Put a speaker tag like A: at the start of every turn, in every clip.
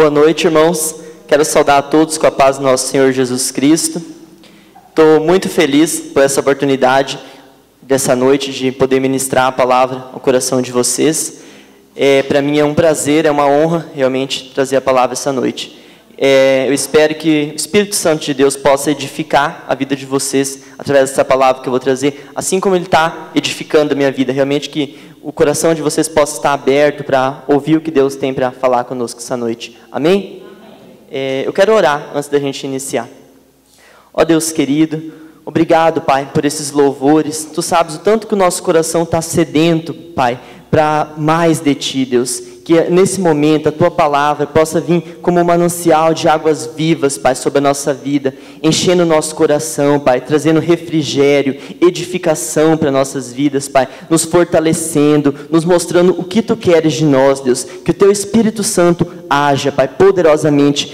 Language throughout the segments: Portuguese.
A: Boa noite, irmãos. Quero saudar a todos com a paz do nosso Senhor Jesus Cristo. Estou muito feliz por essa oportunidade dessa noite de poder ministrar a palavra ao coração de vocês. Para mim é um prazer, é uma honra realmente trazer a palavra essa noite. Eu espero que o Espírito Santo de Deus possa edificar a vida de vocês através dessa palavra que eu vou trazer, assim como Ele está edificando a minha vida. Realmente que o coração de vocês possa estar aberto para ouvir o que Deus tem para falar conosco essa noite. Amém? Eu quero orar antes da gente iniciar. Ó Deus querido, obrigado, Pai, por esses louvores. Tu sabes o tanto que o nosso coração está sedento, Pai, para mais de Ti, Deus. Que nesse momento a Tua palavra possa vir como um manancial de águas vivas, Pai, sobre a nossa vida, enchendo o nosso coração, Pai, trazendo refrigério, edificação para nossas vidas, Pai, nos fortalecendo, nos mostrando o que Tu queres de nós, Deus. Que o Teu Espírito Santo haja, Pai, poderosamente,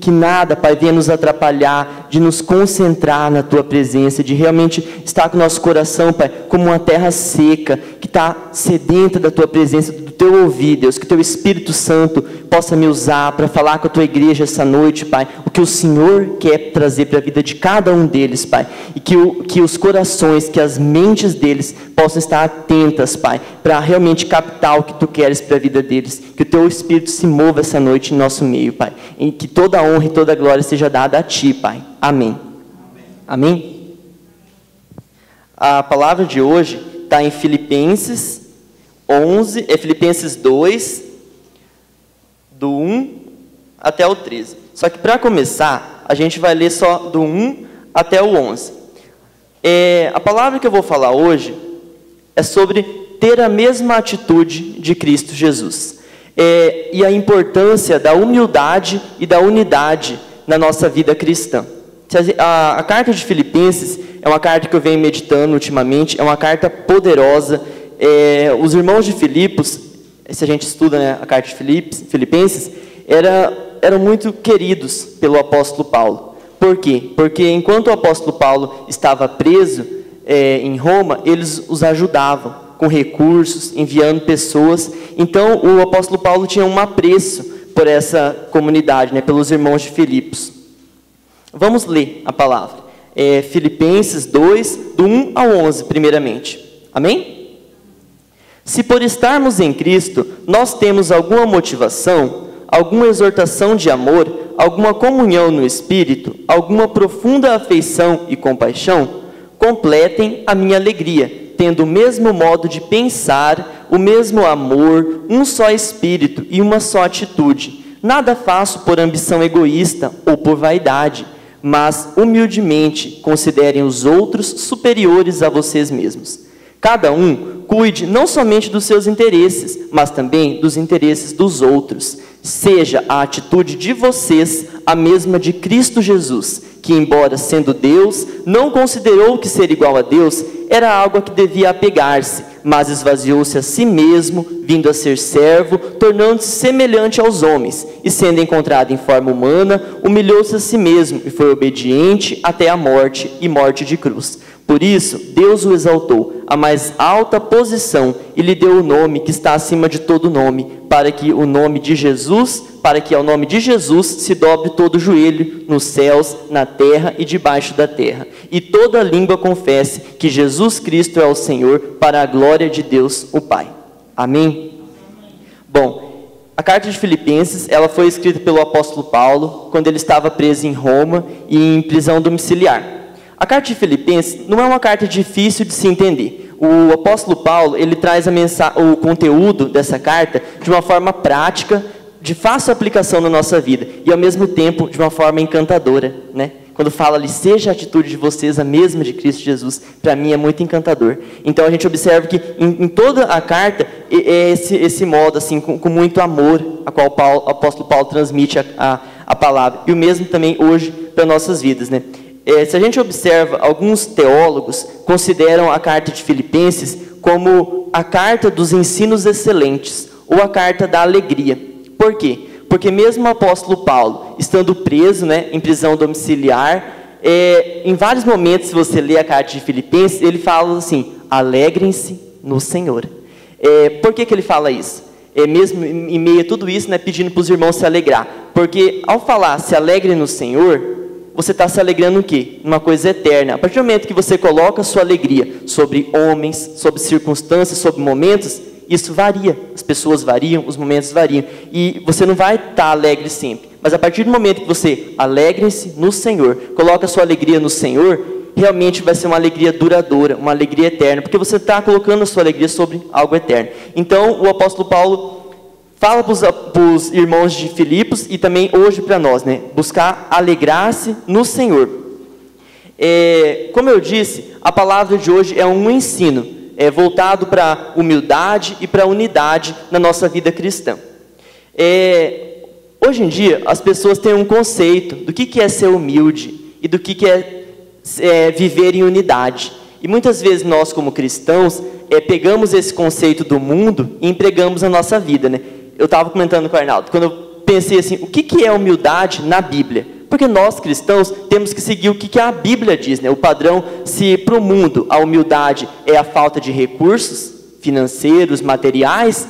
A: que nada, Pai, venha nos atrapalhar, de nos concentrar na Tua presença, de realmente estar com o nosso coração, Pai, como uma terra seca, que está sedenta da Tua presença, do Teu ouvir, Deus, que o Teu Espírito Santo possa me usar para falar com a Tua igreja essa noite, Pai, o que o Senhor quer trazer para a vida de cada um deles, Pai, e que os corações, que as mentes deles possam estar atentas, Pai, para realmente captar o que Tu queres para a vida deles, que o Teu Espírito se mova essa noite em nosso meio, Pai, e que toda a honra e toda a glória seja dada a Ti, Pai. Amém. Amém? A palavra de hoje está em Filipenses 11, Filipenses 2, do 1 até o 13. Só que para começar, a gente vai ler só do 1 até o 11. A palavra que eu vou falar hoje é sobre ter a mesma atitude de Cristo Jesus. E a importância da humildade e da unidade na nossa vida cristã. A carta de Filipenses é uma carta que eu venho meditando ultimamente, é uma carta poderosa. Os irmãos de Filipos, se a gente estuda, né, a carta de Filipenses, eram muito queridos pelo apóstolo Paulo. Por quê? Porque enquanto o apóstolo Paulo estava preso em Roma, eles os ajudavam com recursos, enviando pessoas. Então o apóstolo Paulo tinha um apreço por essa comunidade, né, pelos irmãos de Filipos. Vamos ler a palavra. Filipenses 2, do 1 ao 11, primeiramente. Amém? Se por estarmos em Cristo, nós temos alguma motivação, alguma exortação de amor, alguma comunhão no Espírito, alguma profunda afeição e compaixão, completem a minha alegria, tendo o mesmo modo de pensar, o mesmo amor, um só Espírito e uma só atitude. Nada faço por ambição egoísta ou por vaidade, mas humildemente considerem os outros superiores a vocês mesmos. Cada um cuide não somente dos seus interesses, mas também dos interesses dos outros. Seja a atitude de vocês a mesma de Cristo Jesus, que, embora sendo Deus, não considerou que ser igual a Deus era algo a que devia apegar-se, mas esvaziou-se a si mesmo, vindo a ser servo, tornando-se semelhante aos homens, e sendo encontrado em forma humana, humilhou-se a si mesmo e foi obediente até a morte e morte de cruz. Por isso, Deus o exaltou à mais alta posição e lhe deu o nome que está acima de todo nome, para que ao nome de Jesus se dobre todo o joelho nos céus, na terra e debaixo da terra, e toda língua confesse que Jesus Cristo é o Senhor, para a glória de Deus, o Pai. Amém? Bom, a carta de Filipenses, ela foi escrita pelo apóstolo Paulo, quando ele estava preso em Roma e em prisão domiciliar. A carta de Filipenses não é uma carta difícil de se entender. O apóstolo Paulo, ele traz o conteúdo dessa carta de uma forma prática, de fácil aplicação na nossa vida, e ao mesmo tempo de uma forma encantadora, né? Quando fala ali, seja a atitude de vocês a mesma de Cristo Jesus, para mim é muito encantador. Então a gente observa que em toda a carta, esse modo, assim, com muito amor, a qual o apóstolo Paulo transmite a palavra, e o mesmo também hoje para nossas vidas, né? Se a gente observa, alguns teólogos consideram a carta de Filipenses como a carta dos ensinos excelentes, ou a carta da alegria. Por quê? Porque mesmo o apóstolo Paulo, estando preso, né, em prisão domiciliar, em vários momentos, se você ler a carta de Filipenses, ele fala assim, alegrem-se no Senhor. Por que ele fala isso? mesmo em meio a tudo isso, né, pedindo para os irmãos se alegrar. Porque ao falar se alegre no Senhor, você está se alegrando no quê? Uma coisa eterna. A partir do momento que você coloca a sua alegria sobre homens, sobre circunstâncias, sobre momentos, isso varia. As pessoas variam, os momentos variam. E você não vai estar alegre sempre. Mas a partir do momento que você alegre-se no Senhor, coloca a sua alegria no Senhor, realmente vai ser uma alegria duradoura, uma alegria eterna, porque você está colocando a sua alegria sobre algo eterno. Então, o apóstolo Paulo fala para os irmãos de Filipos e também hoje para nós, né? Buscar alegrar-se no Senhor. Como eu disse, a palavra de hoje é um ensino, voltado para humildade e para unidade na nossa vida cristã. Hoje em dia, as pessoas têm um conceito do que é ser humilde e do que é viver em unidade. E muitas vezes nós, como cristãos, pegamos esse conceito do mundo e empregamos na nossa vida, né? Eu estava comentando com o Arnaldo, quando eu pensei assim, o que é humildade na Bíblia? Porque nós, cristãos, temos que seguir o que a Bíblia diz, né? O padrão, se para o mundo a humildade é a falta de recursos financeiros, materiais,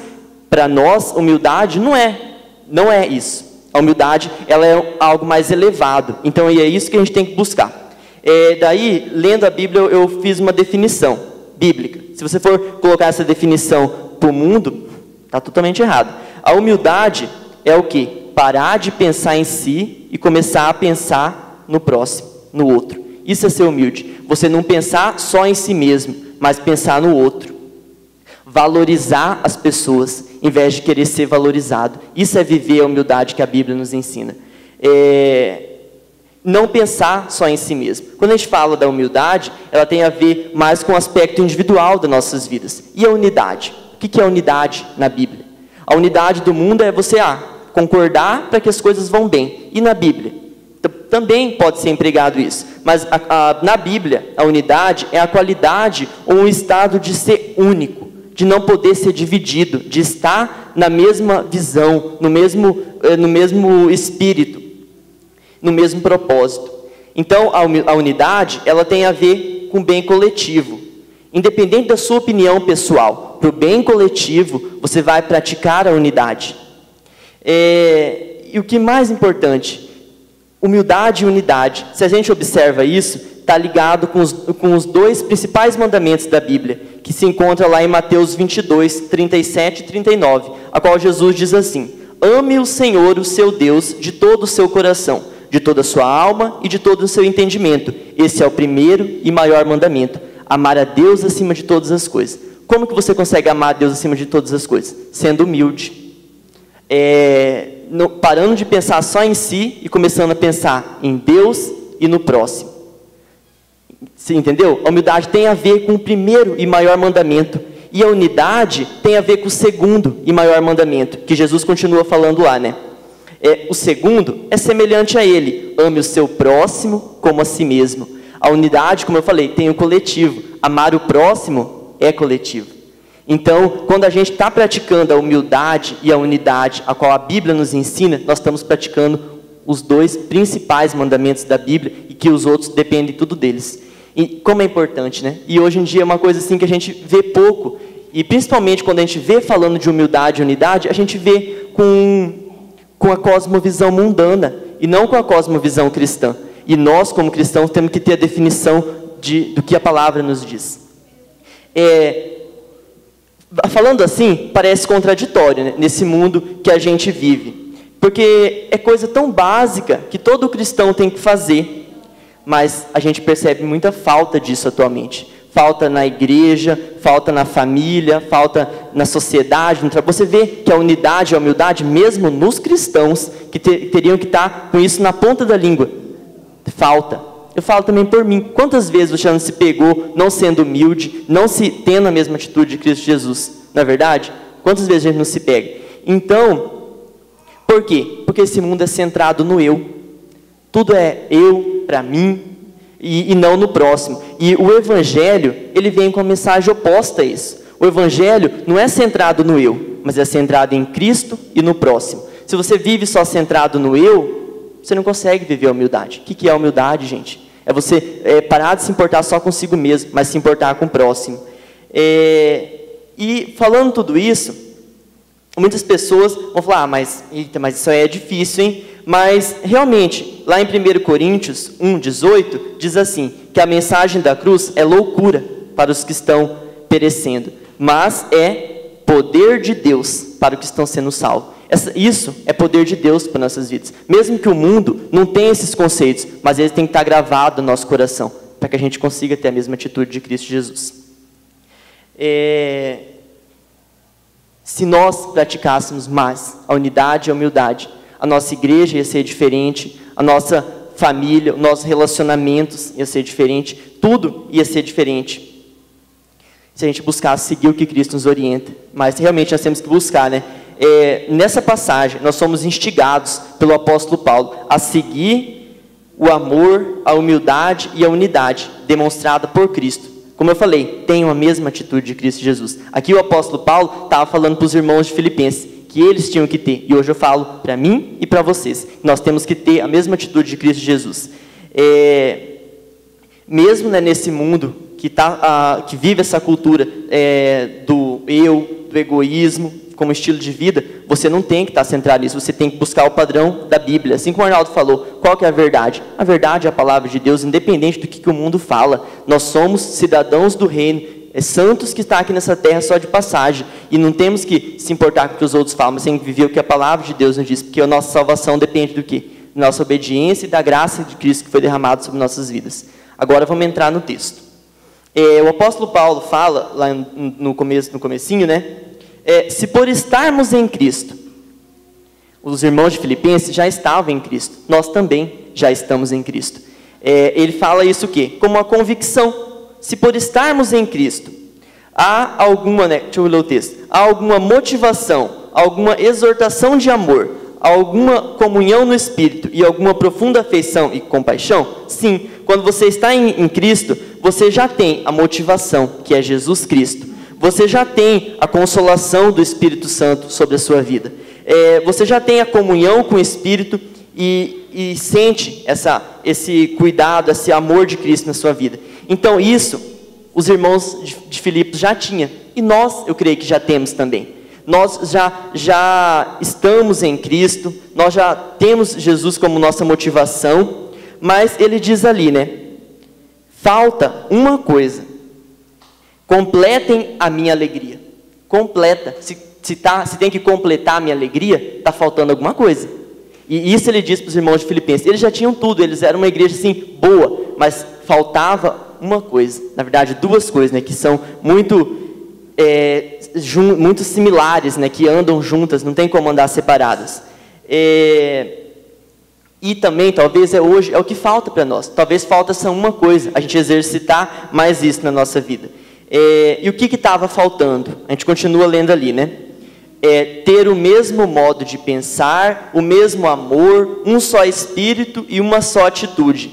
A: para nós, humildade não é isso. A humildade, ela é algo mais elevado. Então, é isso que a gente tem que buscar. Daí, lendo a Bíblia, eu fiz uma definição bíblica. Se você for colocar essa definição para o mundo, está totalmente errado. A humildade é o quê? Parar de pensar em si e começar a pensar no próximo, no outro. Isso é ser humilde. Você não pensar só em si mesmo, mas pensar no outro. Valorizar as pessoas, em vez de querer ser valorizado. Isso é viver a humildade que a Bíblia nos ensina. Não pensar só em si mesmo. Quando a gente fala da humildade, ela tem a ver mais com o aspecto individual das nossas vidas. E a unidade? O que é a unidade na Bíblia? A unidade do mundo é você concordar para que as coisas vão bem. E na Bíblia? Também pode ser empregado isso. Mas na Bíblia, a unidade é a qualidade ou um estado de ser único, de não poder ser dividido, de estar na mesma visão, no mesmo espírito, no mesmo propósito. Então, a unidade, ela tem a ver com o bem coletivo. Independente da sua opinião pessoal, para o bem coletivo, você vai praticar a unidade. E o que mais importante, humildade e unidade. Se a gente observa isso, está ligado com os dois principais mandamentos da Bíblia, que se encontra lá em Mateus 22, 37 e 39, a qual Jesus diz assim: ame o Senhor, o seu Deus, de todo o seu coração, de toda a sua alma e de todo o seu entendimento. Esse é o primeiro e maior mandamento. Amar a Deus acima de todas as coisas. Como que você consegue amar a Deus acima de todas as coisas? Sendo humilde. Parando de pensar só em si e começando a pensar em Deus e no próximo. Você entendeu? A humildade tem a ver com o primeiro e maior mandamento. E a unidade tem a ver com o segundo e maior mandamento, que Jesus continua falando lá, né? O segundo é semelhante a ele. Ame o seu próximo como a si mesmo. A unidade, como eu falei, tem o coletivo. Amar o próximo é coletivo. Então, quando a gente está praticando a humildade e a unidade, a qual a Bíblia nos ensina, nós estamos praticando os dois principais mandamentos da Bíblia e que os outros dependem tudo deles. E como é importante, né? E hoje em dia é uma coisa assim que a gente vê pouco. E principalmente quando a gente vê falando de humildade e unidade, a gente vê com a cosmovisão mundana e não com a cosmovisão cristã. E nós, como cristãos, temos que ter a definição do que a palavra nos diz. Falando assim, parece contraditório, né, nesse mundo que a gente vive. Porque é coisa tão básica que todo cristão tem que fazer. Mas a gente percebe muita falta disso atualmente. Falta na igreja, falta na família, falta na sociedade. Você vê que a unidade e a humildade, mesmo nos cristãos, que teriam que estar com isso na ponta da língua, falta. Eu falo também por mim. Quantas vezes você não se pegou não sendo humilde, não se tendo a mesma atitude de Cristo Jesus? Não é verdade? Quantas vezes a gente não se pega? Então, por quê? Porque esse mundo é centrado no eu. Tudo é eu, para mim, e não no próximo. E o Evangelho, ele vem com a mensagem oposta a isso. O Evangelho não é centrado no eu, mas é centrado em Cristo e no próximo. Se você vive só centrado no eu, você não consegue viver a humildade. O que é a humildade, gente? É você parar de se importar só consigo mesmo, mas se importar com o próximo. E falando tudo isso, Muitas pessoas vão falar, mas isso aí é difícil, hein? Mas, realmente, lá em 1 Coríntios 1,18, diz assim, que a mensagem da cruz é loucura para os que estão perecendo, mas é poder de Deus para os que estão sendo salvos. Isso é poder de Deus para nossas vidas. Mesmo que o mundo não tenha esses conceitos, mas eles têm que estar gravados no nosso coração, para que a gente consiga ter a mesma atitude de Cristo Jesus. Se nós praticássemos mais a unidade e a humildade, a nossa igreja ia ser diferente, a nossa família, os nossos relacionamentos ia ser diferente, tudo ia ser diferente. Se a gente buscasse seguir o que Cristo nos orienta. Mas realmente nós temos que buscar, né? Nessa passagem, nós somos instigados pelo apóstolo Paulo a seguir o amor, a humildade e a unidade demonstrada por Cristo. Como eu falei, tenham a mesma atitude de Cristo Jesus. Aqui o apóstolo Paulo estava falando para os irmãos de Filipenses, que eles tinham que ter. E hoje eu falo para mim e para vocês. Nós temos que ter a mesma atitude de Cristo Jesus. Mesmo, né, nesse mundo que vive essa cultura do eu, do egoísmo, como estilo de vida, você não tem que estar centrado nisso, você tem que buscar o padrão da Bíblia. Assim como o Arnaldo falou, qual que é a verdade? A verdade é a palavra de Deus, independente do que o mundo fala. Nós somos cidadãos do reino, santos que estão aqui nessa terra só de passagem, e não temos que se importar com o que os outros falam, mas tem que viver o que a palavra de Deus nos diz, porque a nossa salvação depende do quê? Nossa obediência e da graça de Cristo que foi derramada sobre nossas vidas. Agora vamos entrar no texto. O apóstolo Paulo fala, lá no comecinho, né? Se por estarmos em Cristo, os irmãos de Filipenses já estavam em Cristo, nós também já estamos em Cristo. Ele fala isso o quê? Como uma convicção. Se por estarmos em Cristo, há alguma, né, deixa eu ler o texto, há alguma motivação, alguma exortação de amor, alguma comunhão no Espírito e alguma profunda afeição e compaixão? Sim, quando você está em Cristo, você já tem a motivação, que é Jesus Cristo. Você já tem a consolação do Espírito Santo sobre a sua vida. Você já tem a comunhão com o Espírito e sente esse cuidado, esse amor de Cristo na sua vida. Então isso, os irmãos de Filipos já tinham. E nós, eu creio que já temos também. Nós já estamos em Cristo, nós já temos Jesus como nossa motivação, mas ele diz ali, né? Falta uma coisa. Completem a minha alegria. Completa. Se tem que completar a minha alegria, está faltando alguma coisa. E isso ele diz para os irmãos de Filipenses. Eles já tinham tudo, eles eram uma igreja assim, boa, mas faltava uma coisa. Na verdade, duas coisas, né, que são muito similares, né, que andam juntas, não tem como andar separadas. E também, talvez hoje, é o que falta para nós. Talvez falta essa uma coisa, a gente exercitar mais isso na nossa vida. E o que estava faltando? A gente continua lendo ali, né? Ter o mesmo modo de pensar, o mesmo amor, um só espírito e uma só atitude.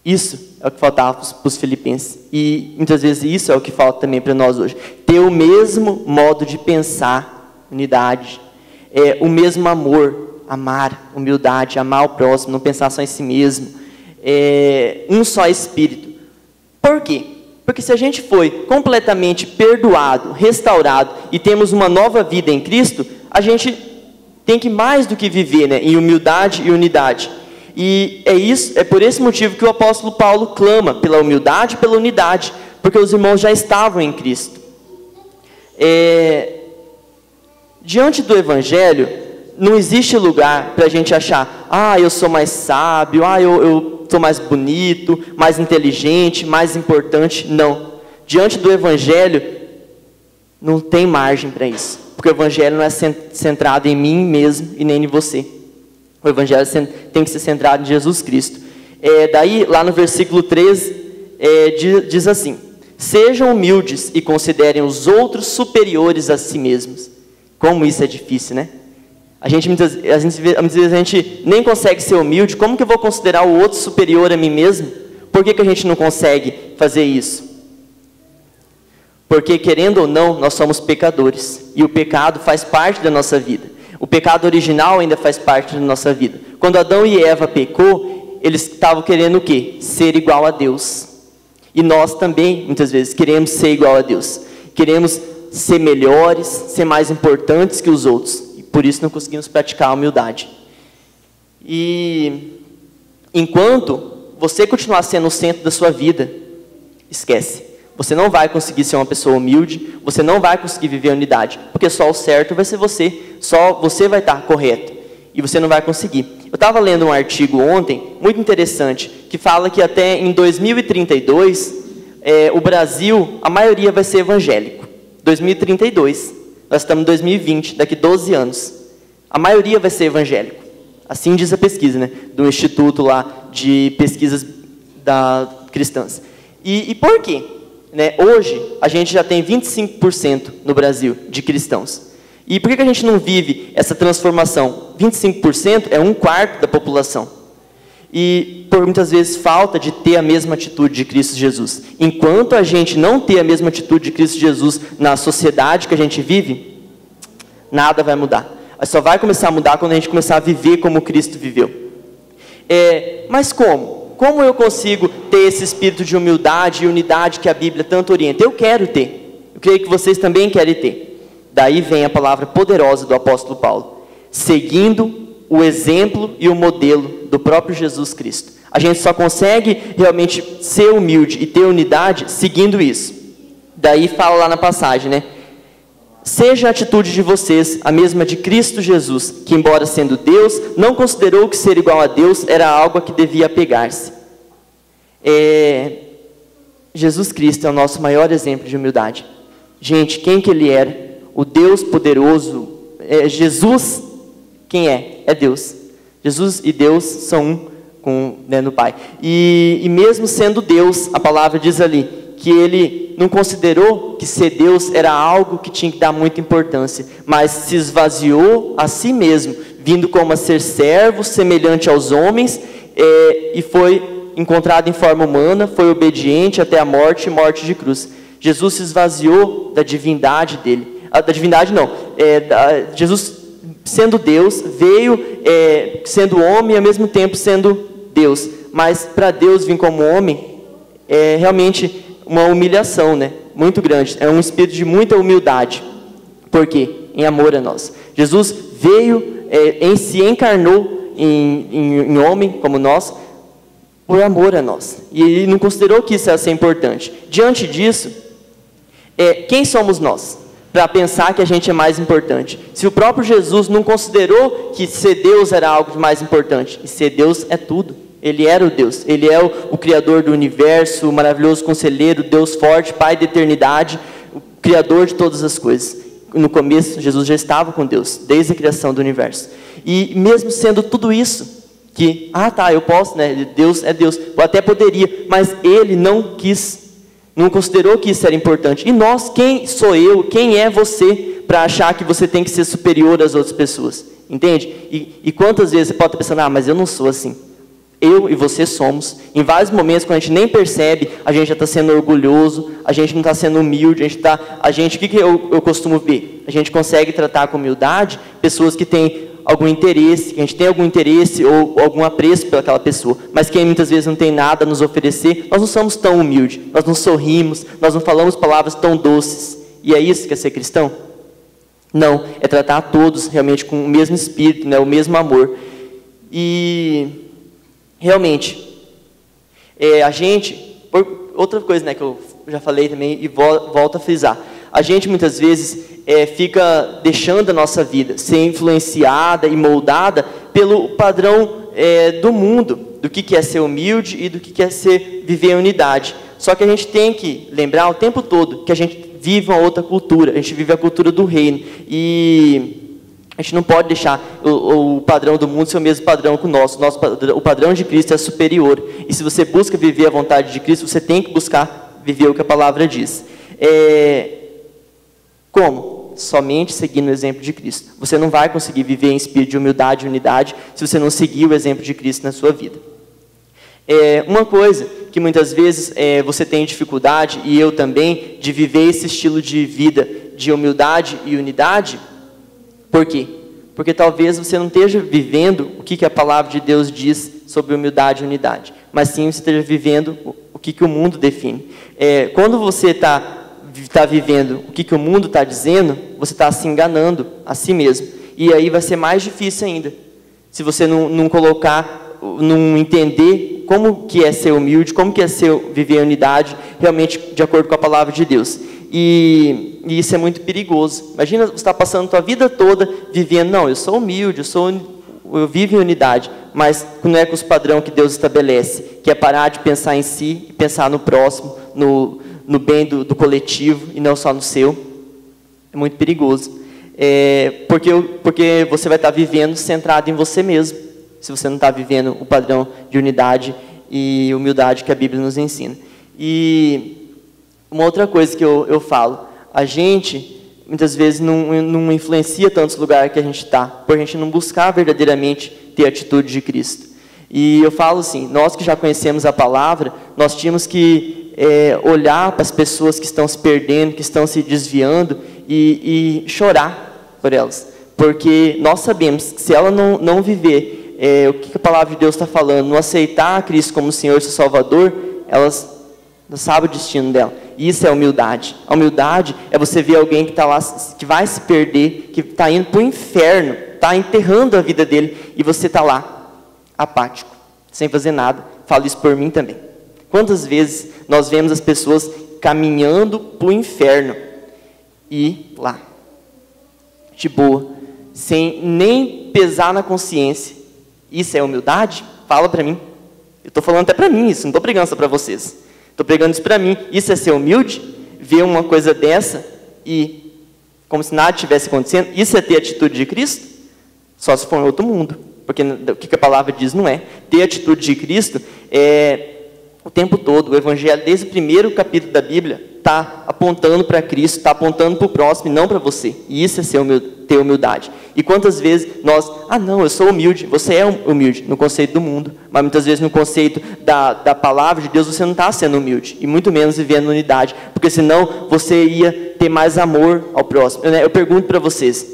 A: Isso é o que faltava para os filipenses. E muitas vezes isso é o que falta também para nós hoje. Ter o mesmo modo de pensar, unidade. O mesmo amor, amar, humildade, amar o próximo, não pensar só em si mesmo. Um só espírito. Por quê? Porque se a gente foi completamente perdoado, restaurado e temos uma nova vida em Cristo, a gente tem que mais do que viver, né, em humildade e unidade. E é por esse motivo que o apóstolo Paulo clama pela humildade e pela unidade, porque os irmãos já estavam em Cristo. Diante do Evangelho, não existe lugar para a gente achar, eu sou mais sábio, eu sou mais bonito, mais inteligente, mais importante. Não. Diante do Evangelho, não tem margem para isso. Porque o Evangelho não é centrado em mim mesmo e nem em você. O Evangelho tem que ser centrado em Jesus Cristo. Daí, lá no versículo 13, diz assim: sejam humildes e considerem os outros superiores a si mesmos. Como isso é difícil, né? Muitas vezes a gente nem consegue ser humilde. Como que eu vou considerar o outro superior a mim mesmo? Por que a gente não consegue fazer isso? Porque, querendo ou não, nós somos pecadores. E o pecado faz parte da nossa vida. O pecado original ainda faz parte da nossa vida. Quando Adão e Eva pecou, eles estavam querendo o quê? Ser igual a Deus. E nós também, muitas vezes, queremos ser igual a Deus. Queremos ser melhores, ser mais importantes que os outros. E por isso não conseguimos praticar a humildade. E enquanto você continuar sendo o centro da sua vida, esquece. Você não vai conseguir ser uma pessoa humilde, você não vai conseguir viver a unidade, porque só o certo vai ser você, só você vai estar correto, e você não vai conseguir. Eu estava lendo um artigo ontem, muito interessante, que fala que até em 2032, o Brasil, a maioria vai ser evangélico. 2032, nós estamos em 2020, daqui 12 anos, a maioria vai ser evangélico. Assim diz a pesquisa, né, do Instituto lá de Pesquisas Cristãs. E por quê? Né, hoje, a gente já tem 25% no Brasil de cristãos. E por que a gente não vive essa transformação? 25% é 1/4 da população. E por muitas vezes falta de ter a mesma atitude de Cristo Jesus. Enquanto a gente não ter a mesma atitude de Cristo Jesus na sociedade que a gente vive, nada vai mudar. Só vai começar a mudar quando a gente começar a viver como Cristo viveu. Mas como? Como eu consigo ter esse espírito de humildade e unidade que a Bíblia tanto orienta? Eu quero ter. Eu creio que vocês também querem ter. Daí vem a palavra poderosa do apóstolo Paulo. Seguindo o exemplo e o modelo do próprio Jesus Cristo. A gente só consegue realmente ser humilde e ter unidade seguindo isso. Daí fala lá na passagem, né? Seja a atitude de vocês a mesma de Cristo Jesus, que embora sendo Deus, não considerou que ser igual a Deus era algo a que devia apegar-se. Jesus Cristo é o nosso maior exemplo de humildade. Gente, quem que Ele era? O Deus poderoso. Jesus, quem é? É Deus. Jesus e Deus são um no Pai. E mesmo sendo Deus, a palavra diz ali, que Ele não considerou que ser Deus era algo que tinha que dar muita importância, mas se esvaziou a si mesmo, vindo como a ser servo, semelhante aos homens, e foi encontrado em forma humana, foi obediente até a morte e morte de cruz. Jesus se esvaziou da divindade dele. Da divindade não, Jesus sendo Deus, veio sendo homem e ao mesmo tempo sendo Deus, mas para Deus vir como homem, realmente uma humilhação, né? Muito grande. É um espírito de muita humildade. Por quê? Em amor a nós. Jesus veio, se encarnou em homem como nós, por amor a nós. E Ele não considerou que isso ia ser importante. Diante disso, quem somos nós? Para pensar que a gente é mais importante. Se o próprio Jesus não considerou que ser Deus era algo de mais importante. E ser Deus é tudo. Ele era o Deus, Ele é o Criador do universo, o maravilhoso conselheiro, Deus forte, Pai da eternidade, o Criador de todas as coisas. No começo, Jesus já estava com Deus, desde a criação do universo. E mesmo sendo tudo isso, que, eu posso, né? Deus é Deus, eu até poderia, mas Ele não quis, não considerou que isso era importante. E nós, quem sou eu, quem é você, para achar que você tem que ser superior às outras pessoas? Entende? E quantas vezes você pode estar pensando, mas eu não sou assim. Eu e você somos. Em vários momentos, quando a gente nem percebe, a gente já está sendo orgulhoso, a gente não está sendo humilde, o que eu costumo ver? A gente consegue tratar com humildade pessoas que têm algum interesse, que a gente tem algum interesse ou algum apreço pelaquela pessoa, mas que muitas vezes não tem nada a nos oferecer. Nós não somos tão humildes, nós não sorrimos, nós não falamos palavras tão doces. E é isso que é ser cristão? Não, é tratar a todos realmente com o mesmo espírito, né, o mesmo amor. E realmente, a gente, outra coisa, né, que eu já falei também e volto a frisar, a gente muitas vezes fica deixando a nossa vida ser influenciada e moldada pelo padrão do mundo, do que é ser humilde e do que é viver em unidade. Só que a gente tem que lembrar o tempo todo que a gente vive uma outra cultura, a gente vive a cultura do reino, e a gente não pode deixar o padrão do mundo ser o mesmo padrão que o nosso. O padrão de Cristo é superior. E se você busca viver a vontade de Cristo, você tem que buscar viver o que a palavra diz. Como? Somente seguindo o exemplo de Cristo. Você não vai conseguir viver em espírito de humildade e unidade se você não seguir o exemplo de Cristo na sua vida. Uma coisa que muitas vezes você tem dificuldade, e eu também, de viver esse estilo de vida de humildade e unidade. Por quê? Porque talvez você não esteja vivendo o que a palavra de Deus diz sobre humildade e unidade, mas sim você esteja vivendo o que o mundo define. Quando você está está vivendo o que o mundo está dizendo, você está se enganando a si mesmo. E aí vai ser mais difícil ainda. Se você não colocar, não entender como que é ser humilde, como que é viver a unidade, realmente de acordo com a palavra de Deus. E isso é muito perigoso. Imagina você estar passando a sua vida toda vivendo, não, eu sou humilde, eu vivo em unidade, mas não é com os padrões que Deus estabelece, que é parar de pensar em si e pensar no próximo, no bem do coletivo e não só no seu. É muito perigoso. Porque você vai estar vivendo centrado em você mesmo, se você não está vivendo o padrão de unidade e humildade que a Bíblia nos ensina. E uma outra coisa que eu falo, a gente muitas vezes não influencia tantos lugares que a gente está, por a gente não buscar verdadeiramente ter a atitude de Cristo. E eu falo assim, nós que já conhecemos a palavra, nós tínhamos que olhar para as pessoas que estão se perdendo, que estão se desviando e chorar por elas, porque nós sabemos que se ela não viver o que a palavra de Deus está falando, não aceitar a Cristo como Senhor e seu Salvador, elas não sabem o destino dela. E isso é humildade. A humildade é você ver alguém que está lá, que vai se perder, que está indo para o inferno, está enterrando a vida dele, e você está lá, apático, sem fazer nada. Falo isso por mim também. Quantas vezes nós vemos as pessoas caminhando para o inferno e lá, de boa, sem nem pesar na consciência? Isso é humildade? Fala para mim. Eu estou falando até para mim isso, não estou pregando só para vocês. Estou pregando isso para mim. Isso é ser humilde? Ver uma coisa dessa e como se nada tivesse acontecendo? Isso é ter a atitude de Cristo? Só se for em outro mundo. Porque o que a palavra diz não é. Ter a atitude de Cristo é o tempo todo. O Evangelho, desde o primeiro capítulo da Bíblia, está apontando para Cristo, está apontando para o próximo e não para você. E isso é ter humildade. E quantas vezes nós, não, eu sou humilde, você é humilde no conceito do mundo, mas muitas vezes no conceito da palavra de Deus você não está sendo humilde, e muito menos vivendo unidade, porque senão você ia ter mais amor ao próximo. Eu pergunto para vocês,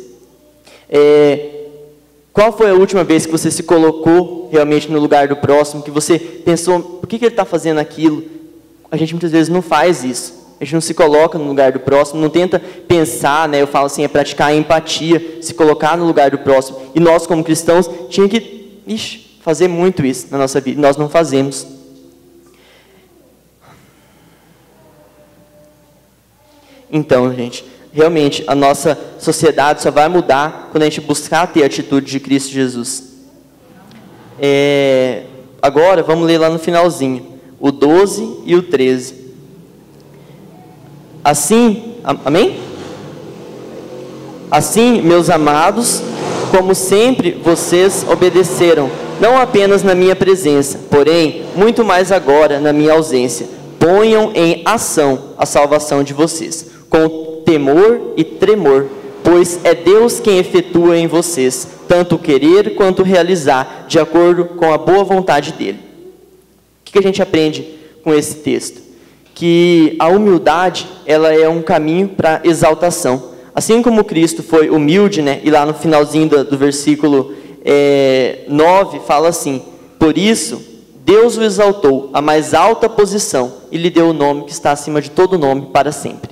A: qual foi a última vez que você se colocou realmente no lugar do próximo, que você pensou, por que ele está fazendo aquilo? A gente muitas vezes não faz isso. A gente não se coloca no lugar do próximo, não tenta pensar, eu falo assim, praticar a empatia, se colocar no lugar do próximo. E nós, como cristãos, tínhamos que fazer muito isso na nossa vida. Nós não fazemos. Então, gente, realmente, a nossa sociedade só vai mudar quando a gente buscar ter a atitude de Cristo Jesus. Agora, vamos ler lá no finalzinho, o 12 e o 13. Assim, amém? Assim, meus amados, como sempre vocês obedeceram, não apenas na minha presença, porém, muito mais agora na minha ausência. Ponham em ação a salvação de vocês, com temor e tremor, pois é Deus quem efetua em vocês, tanto o querer quanto o realizar, de acordo com a boa vontade dEle. O que a gente aprende com esse texto? Que a humildade, ela é um caminho para exaltação. Assim como Cristo foi humilde, e lá no finalzinho do versículo 9, fala assim, por isso, Deus o exaltou à mais alta posição e lhe deu o nome que está acima de todo nome para sempre.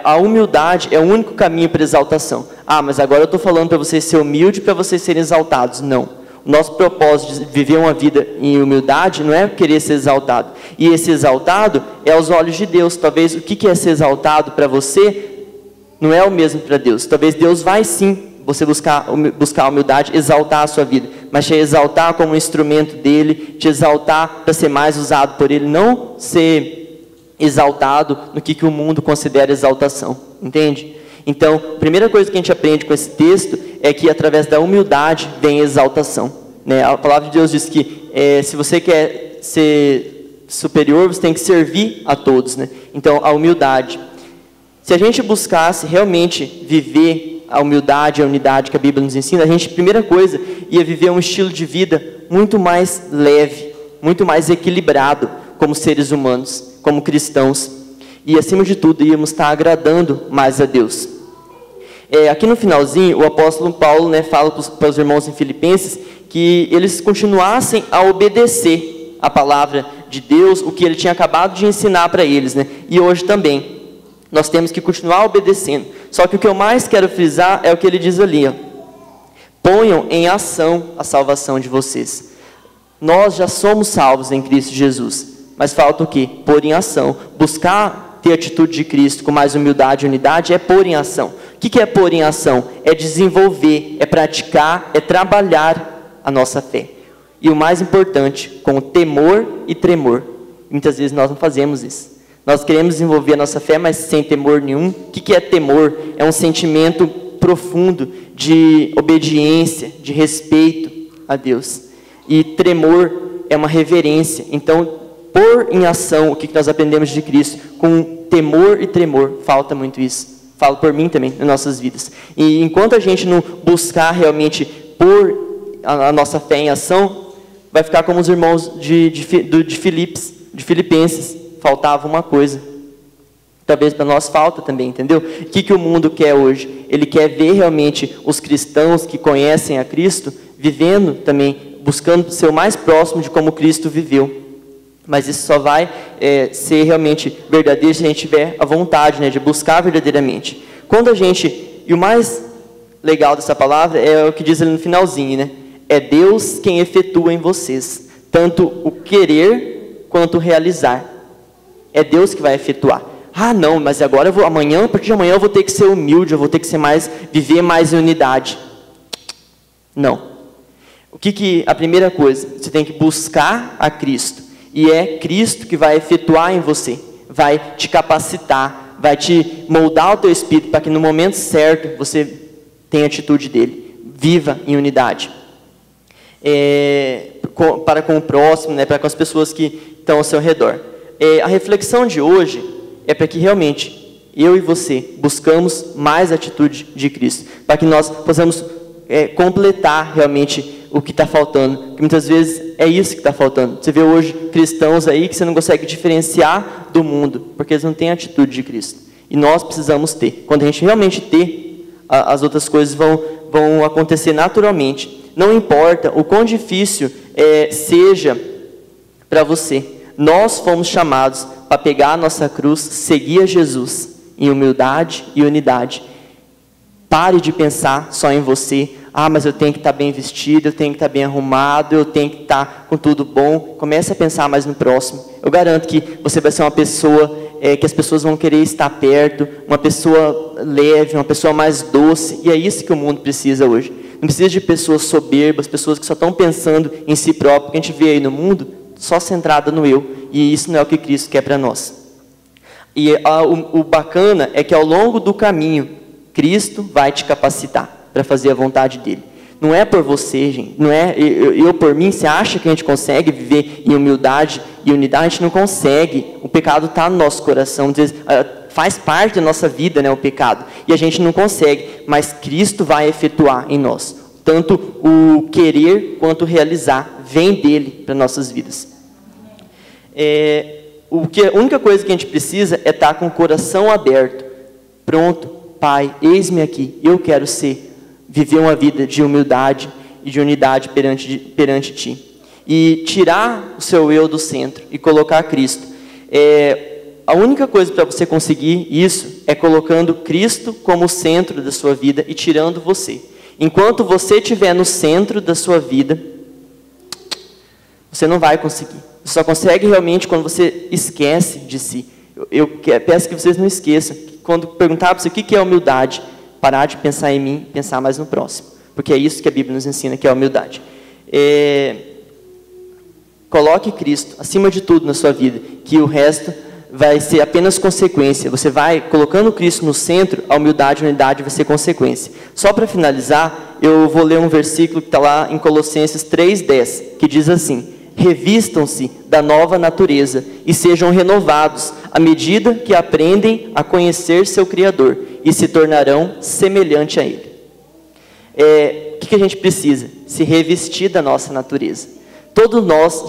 A: A humildade é o único caminho para exaltação. Mas agora eu estou falando para vocês ser humilde para vocês serem exaltados. Não. O nosso propósito de viver uma vida em humildade não é querer ser exaltado. E esse exaltado é aos olhos de Deus. Talvez o que é ser exaltado para você não é o mesmo para Deus. Talvez Deus vai sim você buscar a humildade, exaltar a sua vida. Mas te exaltar como um instrumento dele, te exaltar para ser mais usado por ele. Não ser exaltado no que o mundo considera exaltação. Entende? Então, a primeira coisa que a gente aprende com esse texto é que através da humildade vem a exaltação. A palavra de Deus diz que se você quer ser superior, você tem que servir a todos. Então, a humildade. Se a gente buscasse realmente viver a humildade, a unidade que a Bíblia nos ensina, a gente, primeira coisa, ia viver um estilo de vida muito mais leve, muito mais equilibrado como seres humanos, como cristãos. E, acima de tudo, íamos estar agradando mais a Deus. Aqui no finalzinho, o apóstolo Paulo fala para os irmãos em Filipenses que eles continuassem a obedecer a palavra de Deus, o que ele tinha acabado de ensinar para eles. E hoje também, nós temos que continuar obedecendo. Só que o que eu mais quero frisar é o que ele diz ali, ó. Ponham em ação a salvação de vocês. Nós já somos salvos em Cristo Jesus, mas falta o quê? Pôr em ação. Buscar ter a atitude de Cristo com mais humildade e unidade é pôr em ação. O que é pôr em ação? É desenvolver, é praticar, é trabalhar a nossa fé. E o mais importante, com temor e tremor. Muitas vezes nós não fazemos isso. Nós queremos desenvolver a nossa fé, mas sem temor nenhum. O que é temor? É um sentimento profundo de obediência, de respeito a Deus. E tremor é uma reverência. Então, pôr em ação o que nós aprendemos de Cristo, com temor e tremor, falta muito isso. Falo por mim também, nas nossas vidas. E enquanto a gente não buscar realmente pôr a nossa fé em ação, vai ficar como os irmãos de Filipenses. Faltava uma coisa. Talvez para nós falta também, entendeu? O que o mundo quer hoje? Ele quer ver realmente os cristãos que conhecem a Cristo, vivendo também, buscando ser o mais próximo de como Cristo viveu. Mas isso só vai ser realmente verdadeiro se a gente tiver a vontade, né, de buscar verdadeiramente. Quando a gente... E o mais legal dessa palavra é o que diz ali no finalzinho, né? É Deus quem efetua em vocês, tanto o querer quanto o realizar. É Deus que vai efetuar. Ah, não, mas agora amanhã, a partir de amanhã eu vou ter que ser humilde, eu vou ter que ser viver mais em unidade. Não. A primeira coisa, você tem que buscar a Cristo. E é Cristo que vai efetuar em você, vai te capacitar, vai te moldar o teu espírito para que no momento certo você tenha a atitude dele. Viva em unidade. Para com o próximo, né, para com as pessoas que estão ao seu redor. A reflexão de hoje é para que realmente eu e você buscamos mais a atitude de Cristo, para que nós possamos completar realmente o que está faltando, que muitas vezes é isso que está faltando. Você vê hoje cristãos aí que você não consegue diferenciar do mundo, porque eles não têm a atitude de Cristo. E nós precisamos ter. Quando a gente realmente ter, as outras coisas vão acontecer naturalmente. Não importa o quão difícil seja para você. Nós fomos chamados para pegar a nossa cruz, seguir a Jesus em humildade e unidade. Pare de pensar só em você. Ah, mas eu tenho que estar bem vestido, eu tenho que estar bem arrumado, eu tenho que estar com tudo bom. Comece a pensar mais no próximo. Eu garanto que você vai ser uma pessoa que as pessoas vão querer estar perto, uma pessoa leve, uma pessoa mais doce. E é isso que o mundo precisa hoje. Não precisa de pessoas soberbas, pessoas que só estão pensando em si próprio. Porque a gente vê aí no mundo só centrada no eu. E isso não é o que Cristo quer para nós. E o bacana é que ao longo do caminho, Cristo vai te capacitar para fazer a vontade dele. Não é por você, gente. Não é eu por mim. Você acha que a gente consegue viver em humildade e unidade? A gente não consegue. O pecado está no nosso coração. Faz parte da nossa vida, né, o pecado. E a gente não consegue. Mas Cristo vai efetuar em nós. Tanto o querer quanto o realizar vem dele para nossas vidas. A única coisa que a gente precisa é estar com o coração aberto. Pronto, Pai, eis-me aqui. Eu quero viver uma vida de humildade e de unidade perante Ti. E tirar o seu eu do centro e colocar Cristo. A única coisa para você conseguir isso é colocando Cristo como centro da sua vida e tirando você. Enquanto você estiver no centro da sua vida, você não vai conseguir. Você só consegue realmente quando você esquece de si. Eu peço que vocês não esqueçam. Quando perguntar para você o que é humildade, parar de pensar em mim, pensar mais no próximo. Porque é isso que a Bíblia nos ensina, que é a humildade. Coloque Cristo acima de tudo na sua vida, que o resto vai ser apenas consequência. Você vai colocando Cristo no centro, a humildade e a unidade vai ser consequência. Só para finalizar, eu vou ler um versículo que está lá em Colossenses 3:10, que diz assim: revistam-se da nova natureza e sejam renovados à medida que aprendem a conhecer seu Criador e se tornarão semelhante a Ele. O que a gente precisa? Se revestir da nossa natureza. Todos nós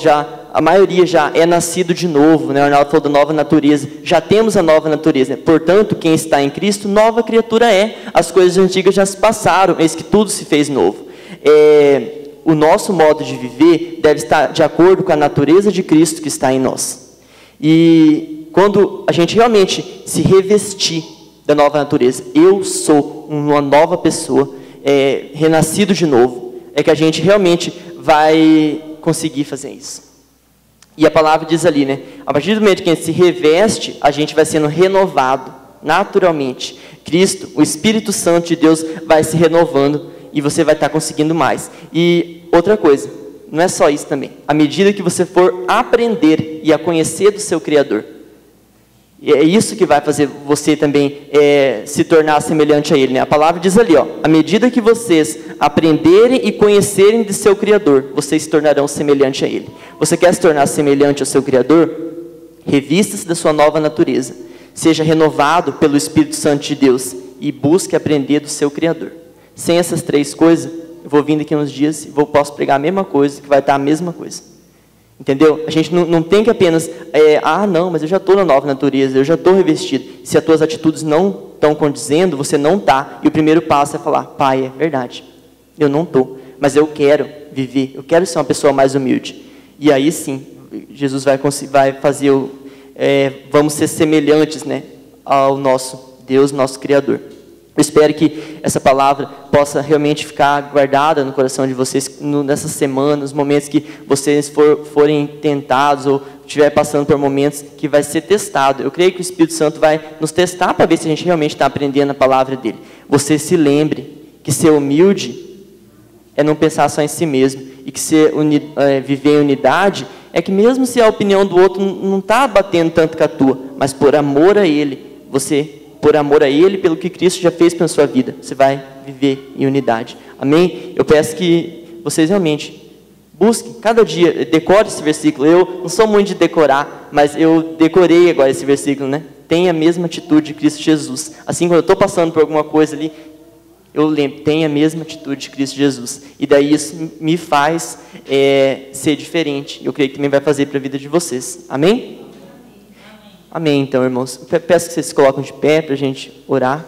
A: a maioria já é nascido de novo, né? O Arnaldo falou da nova natureza, já temos a nova natureza. Portanto, quem está em Cristo, nova criatura é. As coisas antigas já se passaram, eis que tudo se fez novo. O nosso modo de viver deve estar de acordo com a natureza de Cristo que está em nós. E quando a gente realmente se revestir da nova natureza, eu sou uma nova pessoa, renascido de novo, é que a gente realmente vai conseguir fazer isso. E a palavra diz ali, né? A partir do momento que a gente se reveste, a gente vai sendo renovado, naturalmente. Cristo, o Espírito Santo de Deus vai se renovando e você vai estar conseguindo mais. E outra coisa, não é só isso também. À medida que você for aprender e a conhecer do seu Criador, é isso que vai fazer você também se tornar semelhante a Ele, né? A palavra diz ali, ó, à medida que vocês aprenderem e conhecerem de seu Criador, vocês se tornarão semelhante a Ele. Você quer se tornar semelhante ao seu Criador? Revista-se da sua nova natureza. Seja renovado pelo Espírito Santo de Deus e busque aprender do seu Criador. Sem essas três coisas, eu vou vindo aqui uns dias e posso pregar a mesma coisa, que vai estar a mesma coisa. Entendeu? A gente não tem que apenas, não, mas eu já estou na nova natureza, eu já estou revestido. Se as tuas atitudes não estão condizendo, você não está. E o primeiro passo é falar, Pai, é verdade, eu não estou, mas eu quero viver, eu quero ser uma pessoa mais humilde. E aí sim, Jesus vai fazer, vamos ser semelhantes, né, ao nosso Deus, nosso Criador. Eu espero que essa palavra possa realmente ficar guardada no coração de vocês nessas semanas, nos momentos que vocês forem tentados ou estiver passando por momentos que vai ser testado. Eu creio que o Espírito Santo vai nos testar para ver se a gente realmente está aprendendo a palavra dele. Você se lembre que ser humilde é não pensar só em si mesmo e que viver em unidade é que mesmo se a opinião do outro não está batendo tanto com a tua, mas por amor a ele, por amor a Ele, pelo que Cristo já fez pela sua vida, você vai viver em unidade. Amém? Eu peço que vocês realmente busquem, cada dia, decore esse versículo. Eu não sou muito de decorar, mas eu decorei agora esse versículo, né? Tenha a mesma atitude de Cristo Jesus. Assim, quando eu estou passando por alguma coisa ali, eu lembro, tenha a mesma atitude de Cristo Jesus. E daí isso me faz ser diferente. Eu creio que também vai fazer para a vida de vocês. Amém? Amém, então, irmãos. Peço que vocês se coloquem de pé para a gente orar.